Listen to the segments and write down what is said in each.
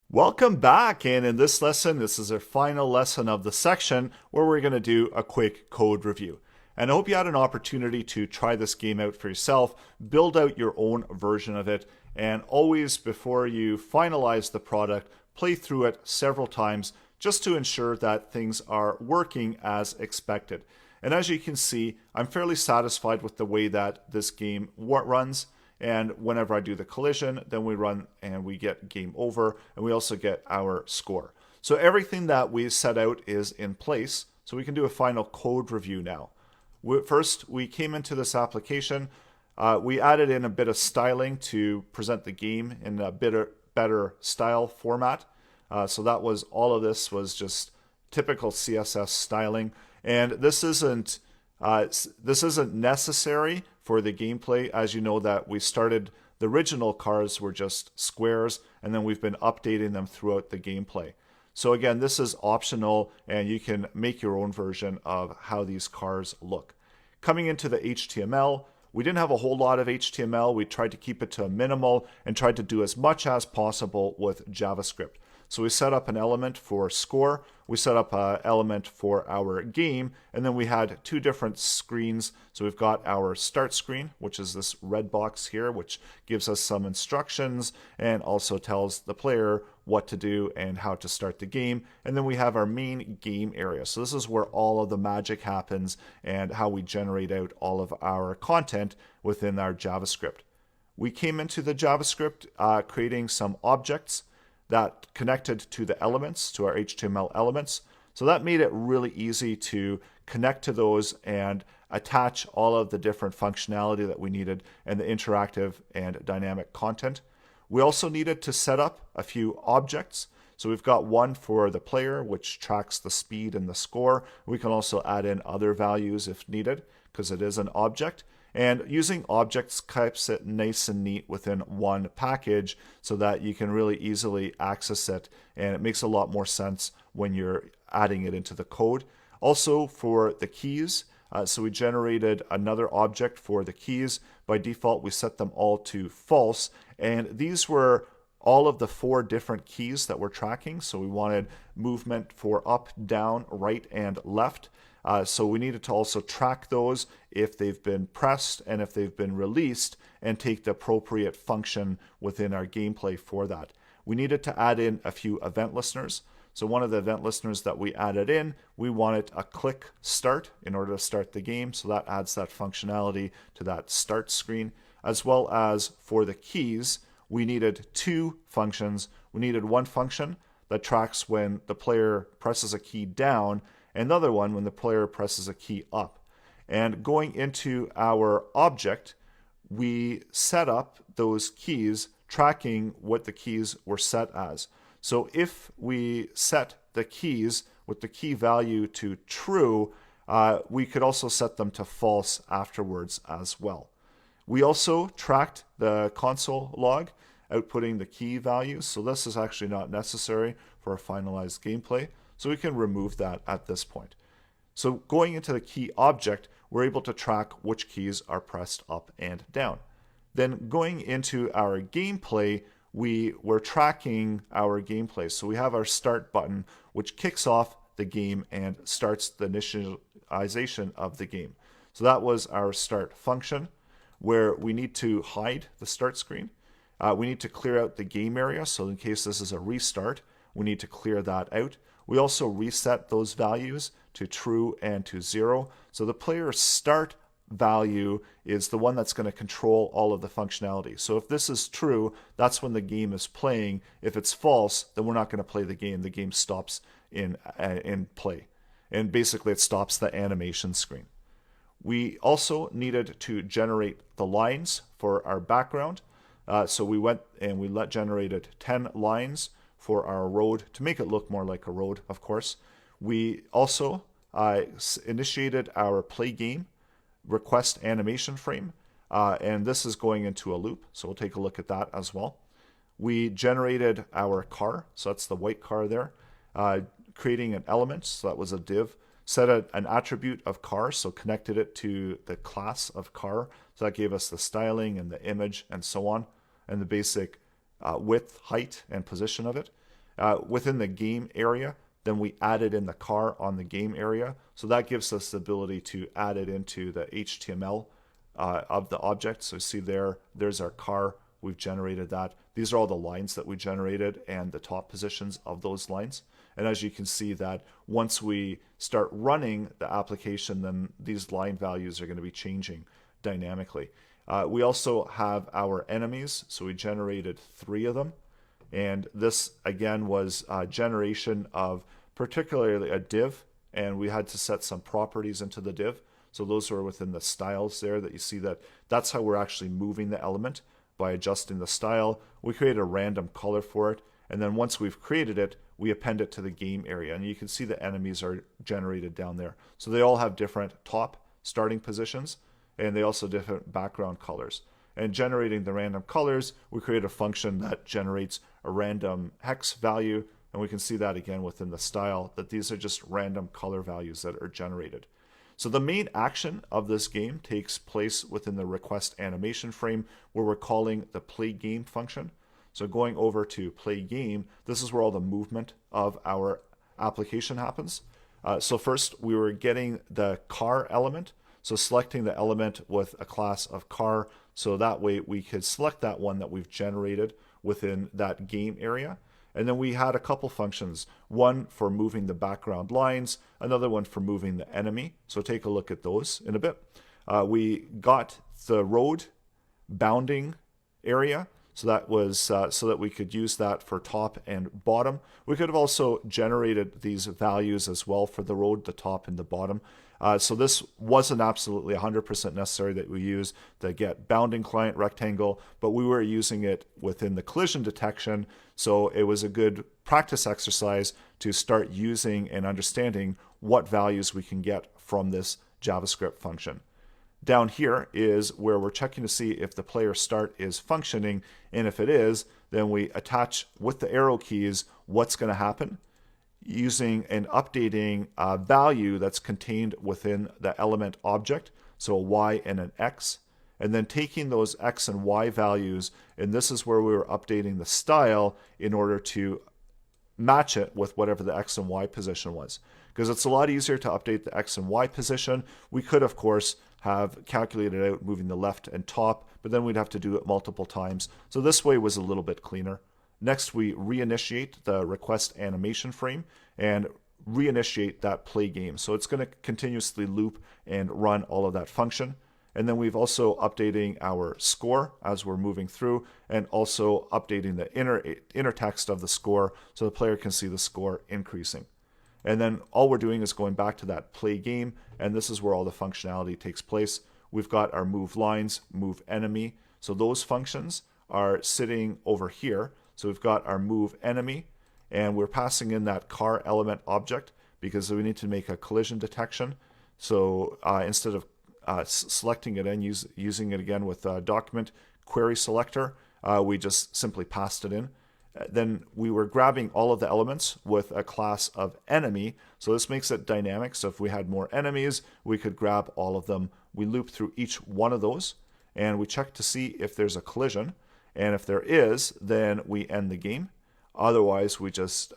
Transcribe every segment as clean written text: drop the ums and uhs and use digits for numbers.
Welcome back, and in this lesson, this is our final lesson of the section where we're going to do a quick code review. And I hope you had an opportunity to try this game out for yourself, build out your own version of it, and always before you finalize the product, play through it several times just to ensure that things are working as expected. And as you can see, I'm fairly satisfied with the way that this game runs. And whenever I do the collision, then we run and we get game over, and we also get our score. So everything that we set out is in place. So we can do a final code review now. First, we came into this application. We added in a bit of styling to present the game in a better style format. So that was all of this was just typical CSS styling, and this isn't necessary for the gameplay. As you know, that we started, the original cars were just squares, and then we've been updating them throughout the gameplay. So again, this is optional, and you can make your own version of how these cars look. Coming into the HTML, we didn't have a whole lot of HTML. We tried to keep it to a minimal and tried to do as much as possible with JavaScript. So we set up an element for score, we set up an element for our game, and then we had two different screens. So we've got our start screen, which is this red box here, which gives us some instructions and also tells the player what to do and how to start the game. And then we have our main game area. So this is where all of the magic happens and how we generate out all of our content within our JavaScript. We came into the JavaScript creating some objects that connected to the elements, to our HTML elements. So that made it really easy to connect to those and attach all of the different functionality that we needed and the interactive and dynamic content. We also needed to set up a few objects. So we've got one for the player, which tracks the speed and the score. We can also add in other values if needed, because it is an object. And using objects keeps it nice and neat within one package so that you can really easily access it, and it makes a lot more sense when you're adding it into the code. Also for the keys, so we generated another object for the keys. By default, we set them all to false, and these were all of the 4 different keys that we're tracking. So we wanted movement for up, down, right, and left. So we needed to also track those if they've been pressed and if they've been released, and take the appropriate function within our gameplay for that. We needed to add in a few event listeners. So one of the event listeners that we added in, we wanted a click start in order to start the game. So that adds that functionality to that start screen. As well as for the keys, we needed 2 functions. We needed one function that tracks when the player presses a key down, another one when the player presses a key up. And going into our object, we set up those keys tracking what the keys were set as. So if we set the keys with the key value to true, we could also set them to false afterwards as well. We also tracked the console log, outputting the key values. So this is actually not necessary for a finalized gameplay. So we can remove that at this point. So going into the key object, we're able to track which keys are pressed up and down. Then going into our gameplay, we were tracking our gameplay. So we have our start button, which kicks off the game and starts the initialization of the game. So that was our start function, where we need to hide the start screen. We need to clear out the game area. So in case this is a restart, we need to clear that out. We also reset those values to true and to 0. So the player's start value is the one that's going to control all of the functionality. So if this is true, that's when the game is playing. If it's false, then we're not going to play the game. The game stops in play. And basically it stops the animation screen. We also needed to generate the lines for our background. So we went and we generated 10 lines for our road to make it look more like a road, of course. We also initiated our play game request animation frame, and this is going into a loop, so we'll take a look at that as well. We generated our car, so that's the white car there, creating an element, so that was a div, set an attribute of car, so connected it to the class of car, so that gave us the styling and the image and so on, and the basic width, height, and position of it. within the game area. Then we added in the car on the game area. So that gives us the ability to add it into the HTML of the object. So see there's our car. We've generated that. These are all the lines that we generated and the top positions of those lines. And as you can see that once we start running the application, then these line values are going to be changing dynamically. We also have our enemies. So we generated 3 of them. And this, again, was a generation of particularly a div. And we had to set some properties into the div. So those are within the styles there that you see that's how we're actually moving the element by adjusting the style. We create a random color for it. And then once we've created it, we append it to the game area. And you can see the enemies are generated down there. So they all have different top starting positions, and they also different background colors. And generating the random colors, we create a function that generates a random hex value. And we can see that again within the style, that these are just random color values that are generated. So the main action of this game takes place within the request animation frame, where we're calling the play game function. So going over to play game, this is where all the movement of our application happens. So first we were getting the car element. So selecting the element with a class of car. So that way we could select that one that we've generated within that game area. And then we had a couple functions, one for moving the background lines, another one for moving the enemy. So take a look at those in a bit. We got the road bounding area. So that was so that we could use that for top and bottom. We could have also generated these values as well for the road, the top and the bottom. So this wasn't absolutely 100% necessary that we use the get bounding client rectangle, but we were using it within the collision detection. So it was a good practice exercise to start using and understanding what values we can get from this JavaScript function. Down here is where we're checking to see if the player start is functioning, and if it is, then we attach with the arrow keys what's going to happen using and updating a value that's contained within the element object, so a y and an x, and then taking those x and y values, and this is where we were updating the style in order to match it with whatever the x and y position was. Because it's a lot easier to update the x and y position. We could, of course, have calculated out moving the left and top, but then we'd have to do it multiple times. So this way was a little bit cleaner. Next, we reinitiate the request animation frame and reinitiate that play game. So it's going to continuously loop and run all of that function. And then we've also updating our score as we're moving through, and also updating the inner text of the score so the player can see the score increasing. And then all we're doing is going back to that play game, and this is where all the functionality takes place. We've got our move lines, move enemy. So those functions are sitting over here. So we've got our move enemy, and we're passing in that car element object because we need to make a collision detection. So instead of selecting it and using it again with document query selector, we just simply passed it in. Then we were grabbing all of the elements with a class of enemy. So this makes it dynamic. So if we had more enemies, we could grab all of them. We loop through each one of those, and we check to see if there's a collision. And if there is, then we end the game. Otherwise, we just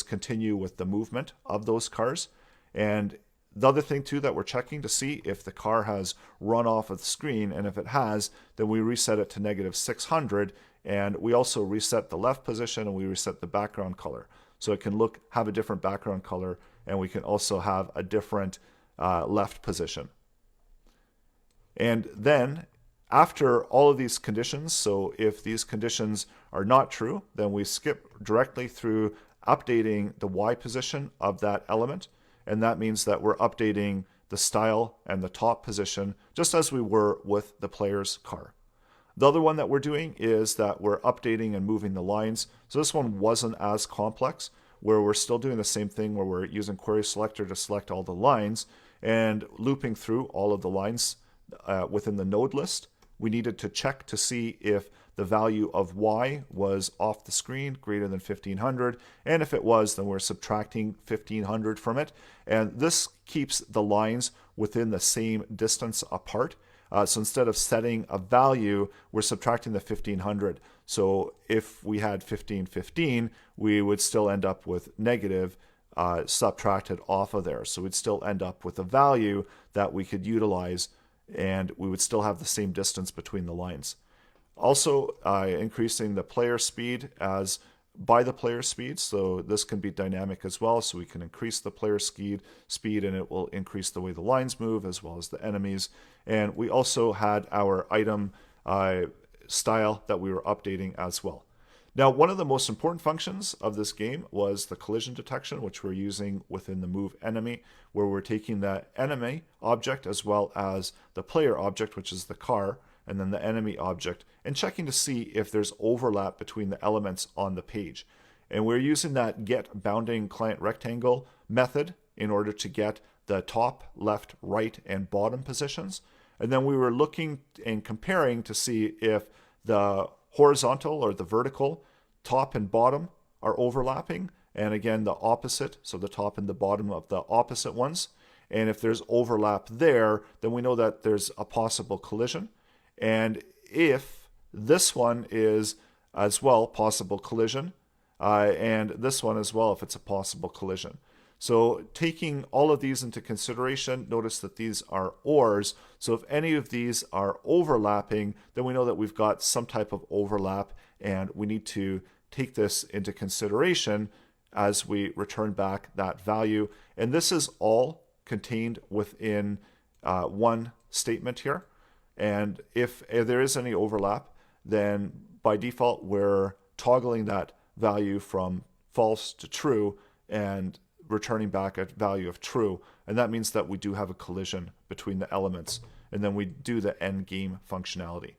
continue with the movement of those cars. And the other thing too that we're checking to see if the car has run off of the screen, and if it has, then we reset it to -600, and we also reset the left position, and we reset the background color. So it can have a different background color, and we can also have a different left position. And then after all of these conditions, so if these conditions are not true, then we skip directly through updating the Y position of that element. And that means that we're updating the style and the top position just as we were with the player's car. The other one that we're doing is that we're updating and moving the lines. So this one wasn't as complex, where we're still doing the same thing where we're using query selector to select all the lines and looping through all of the lines within the node list. We needed to check to see if the value of y was off the screen greater than 1500, and if it was, then we're subtracting 1500 from it, and this keeps the lines within the same distance apart. So instead of setting a value, we're subtracting the 1500. So if we had 15, 15, we would still end up with negative subtracted off of there. So we'd still end up with a value that we could utilize, and we would still have the same distance between the lines. Also, increasing the player speed as by the player speed. So this can be dynamic as well. So we can increase the player speed and it will increase the way the lines move as well as the enemies. And we also had our item style that we were updating as well. Now, one of the most important functions of this game was the collision detection, which we're using within the move enemy, where we're taking the enemy object as well as the player object, which is the car, and then the enemy object, and checking to see if there's overlap between the elements on the page. And we're using that get bounding client rectangle method in order to get the top, left, right, and bottom positions. And then we were looking and comparing to see if the horizontal or the vertical top and bottom are overlapping, and again the opposite, so the top and the bottom of the opposite ones. And if there's overlap there, then we know that there's a possible collision. And if this one is as well possible collision, and this one as well if it's a possible collision. So taking all of these into consideration, notice that these are ORs. So if any of these are overlapping, then we know that we've got some type of overlap, and we need to take this into consideration as we return back that value. And this is all contained within one statement here. And if there is any overlap, then by default, we're toggling that value from false to true and returning back a value of true. And that means that we do have a collision between the elements. And then we do the end game functionality.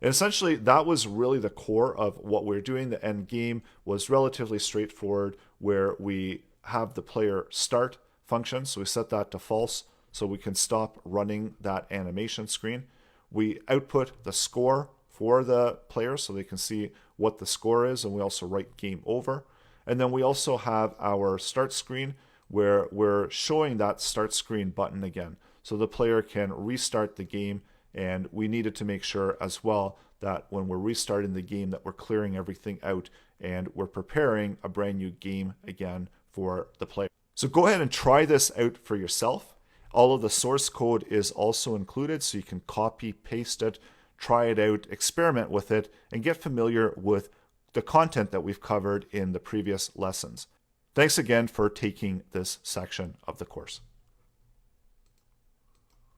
And essentially, that was really the core of what we're doing. The end game was relatively straightforward, where we have the player start function. So we set that to false so we can stop running that animation screen. We output the score for the player so they can see what the score is, and we also write game over. And then we also have our start screen where we're showing that start screen button again. So the player can restart the game, and we needed to make sure as well that when we're restarting the game that we're clearing everything out and we're preparing a brand new game again for the player. So go ahead and try this out for yourself. All of the source code is also included, so you can copy, paste it, try it out, experiment with it, and get familiar with the content that we've covered in the previous lessons. Thanks again for taking this section of the course.